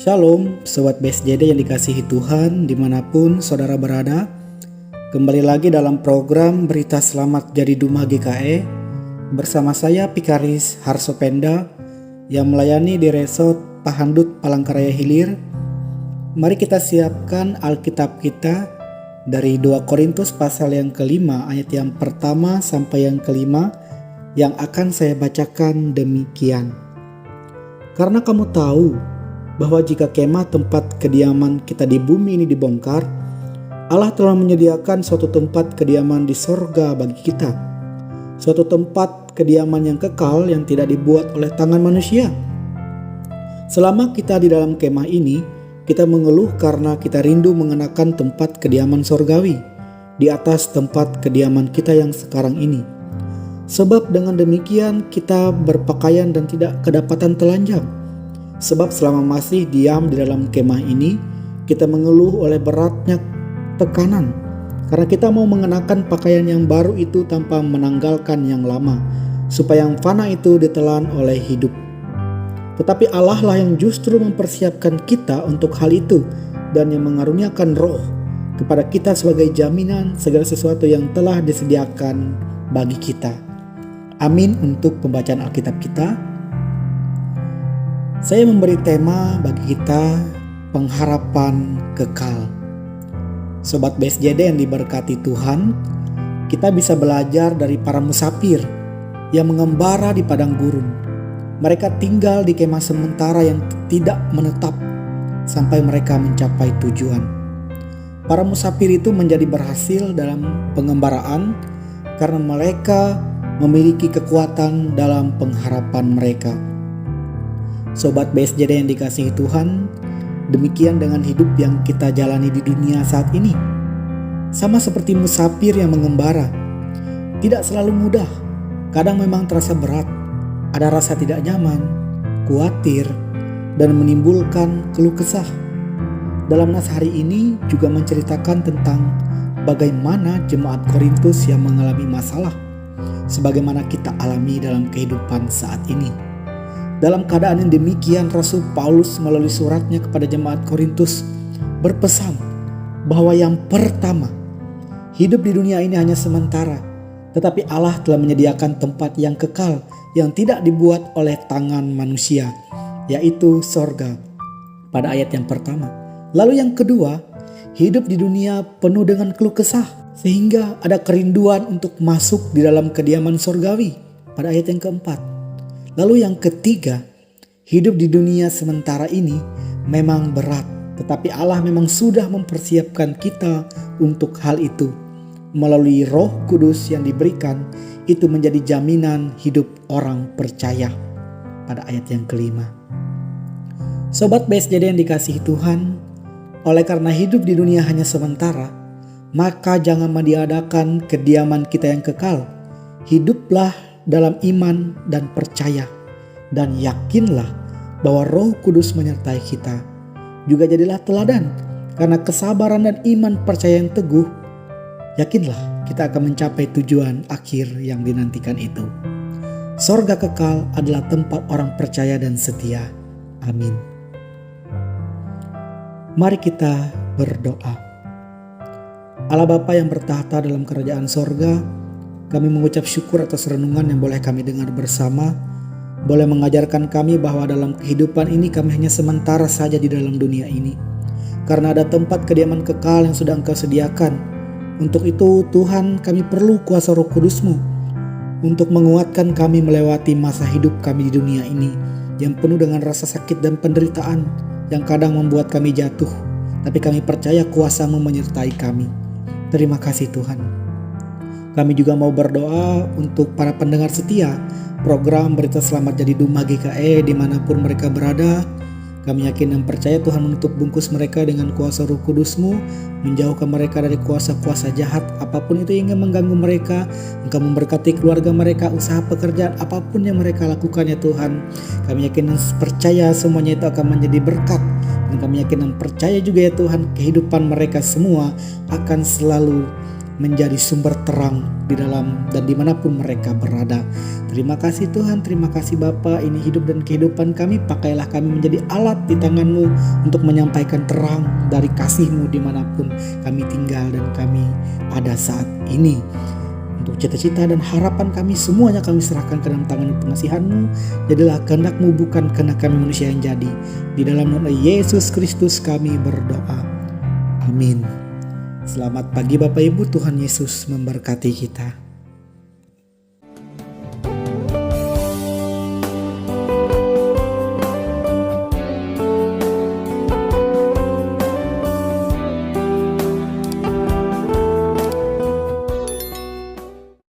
Shalom, Sobat BSJD yang dikasihi Tuhan dimanapun saudara berada. Kembali lagi dalam program Berita Selamat Jadi Duma GKE bersama saya Pikaris Harsopenda yang melayani di Resort Pahandut Palangkaraya Hilir. Mari kita siapkan Alkitab kita dari 2 Korintus pasal yang kelima ayat yang pertama sampai yang kelima yang akan saya bacakan demikian. Karena kamu tahu bahwa jika kemah tempat kediaman kita di bumi ini dibongkar, Allah telah menyediakan suatu tempat kediaman di sorga bagi kita, suatu tempat kediaman yang kekal yang tidak dibuat oleh tangan manusia. Selama kita di dalam kemah ini, kita mengeluh karena kita rindu mengenakan tempat kediaman sorgawi di atas tempat kediaman kita yang sekarang ini. Sebab dengan demikian kita berpakaian dan tidak kedapatan telanjang. Sebab selama masih diam di dalam kemah ini, kita mengeluh oleh beratnya tekanan. Karena kita mau mengenakan pakaian yang baru itu tanpa menanggalkan yang lama, supaya yang fana itu ditelan oleh hidup. Tetapi Allah lah yang justru mempersiapkan kita untuk hal itu, dan yang mengaruniakan roh kepada kita sebagai jaminan segala sesuatu yang telah disediakan bagi kita. Amin untuk pembacaan Alkitab kita. Saya memberi tema bagi kita pengharapan kekal. Sobat BSJD yang diberkati Tuhan, kita bisa belajar dari para musafir yang mengembara di padang gurun. Mereka tinggal di kemah sementara yang tidak menetap sampai mereka mencapai tujuan. Para musafir itu menjadi berhasil dalam pengembaraan karena mereka memiliki kekuatan dalam pengharapan mereka. Sobat BSJD yang dikasihi Tuhan, demikian dengan hidup yang kita jalani di dunia saat ini. Sama seperti musafir yang mengembara, tidak selalu mudah, kadang memang terasa berat, ada rasa tidak nyaman, khawatir, dan menimbulkan keluh kesah. Dalam nas hari ini juga menceritakan tentang bagaimana jemaat Korintus yang mengalami masalah, sebagaimana kita alami dalam kehidupan saat ini. Dalam keadaan yang demikian, Rasul Paulus melalui suratnya kepada jemaat Korintus berpesan bahwa yang pertama, hidup di dunia ini hanya sementara, tetapi Allah telah menyediakan tempat yang kekal yang tidak dibuat oleh tangan manusia, yaitu sorga, pada ayat yang pertama. Lalu yang kedua, hidup di dunia penuh dengan keluh kesah, sehingga ada kerinduan untuk masuk di dalam kediaman sorgawi, pada ayat yang keempat. Lalu yang ketiga, hidup di dunia sementara ini memang berat, tetapi Allah memang sudah mempersiapkan kita untuk hal itu. Melalui Roh Kudus yang diberikan, itu menjadi jaminan hidup orang percaya, pada ayat yang kelima. Sobat BSJD yang dikasihi Tuhan, oleh karena hidup di dunia hanya sementara, maka jangan meniadakan kediaman kita yang kekal. Hiduplah dalam iman dan percaya, dan yakinlah bahwa Roh Kudus menyertai kita. Juga jadilah teladan karena kesabaran dan iman percaya yang teguh. Yakinlah kita akan mencapai tujuan akhir yang dinantikan itu. Sorga kekal adalah tempat orang percaya dan setia. Amin. Mari kita berdoa. Allah Bapa yang bertahta dalam kerajaan sorga, kami mengucap syukur atas renungan yang boleh kami dengar bersama, boleh mengajarkan kami bahwa dalam kehidupan ini kami hanya sementara saja di dalam dunia ini. Karena ada tempat kediaman kekal yang sudah Engkau sediakan. Untuk itu Tuhan, kami perlu kuasa Roh Kudus-Mu untuk menguatkan kami melewati masa hidup kami di dunia ini yang penuh dengan rasa sakit dan penderitaan yang kadang membuat kami jatuh. Tapi kami percaya kuasa-Mu menyertai kami. Terima kasih Tuhan. Kami juga mau berdoa untuk para pendengar setia program Berita Selamat Jadi Duma GKE dimanapun mereka berada. Kami yakin dan percaya Tuhan menutup bungkus mereka dengan kuasa Roh Kudus-Mu, menjauhkan mereka dari kuasa-kuasa jahat apapun itu yang ingin mengganggu mereka. Engkau memberkati keluarga mereka, usaha pekerjaan apapun yang mereka lakukan ya Tuhan. Kami yakin dan percaya semuanya itu akan menjadi berkat. Dan kami yakin dan percaya juga ya Tuhan, kehidupan mereka semua akan selalu menjadi sumber terang di dalam dan dimanapun mereka berada. Terima kasih Tuhan, terima kasih Bapa. Ini hidup dan kehidupan kami, pakailah kami menjadi alat di tangan-Mu untuk menyampaikan terang dari kasih-Mu dimanapun kami tinggal dan kami ada saat ini. Untuk cita-cita dan harapan kami semuanya kami serahkan ke dalam tangan pengasihan-Mu. Jadilah kehendak-Mu, bukan kehendak kami manusia yang jadi. Di dalam nama Yesus Kristus kami berdoa. Amin. Selamat pagi Bapak Ibu, Tuhan Yesus memberkati kita.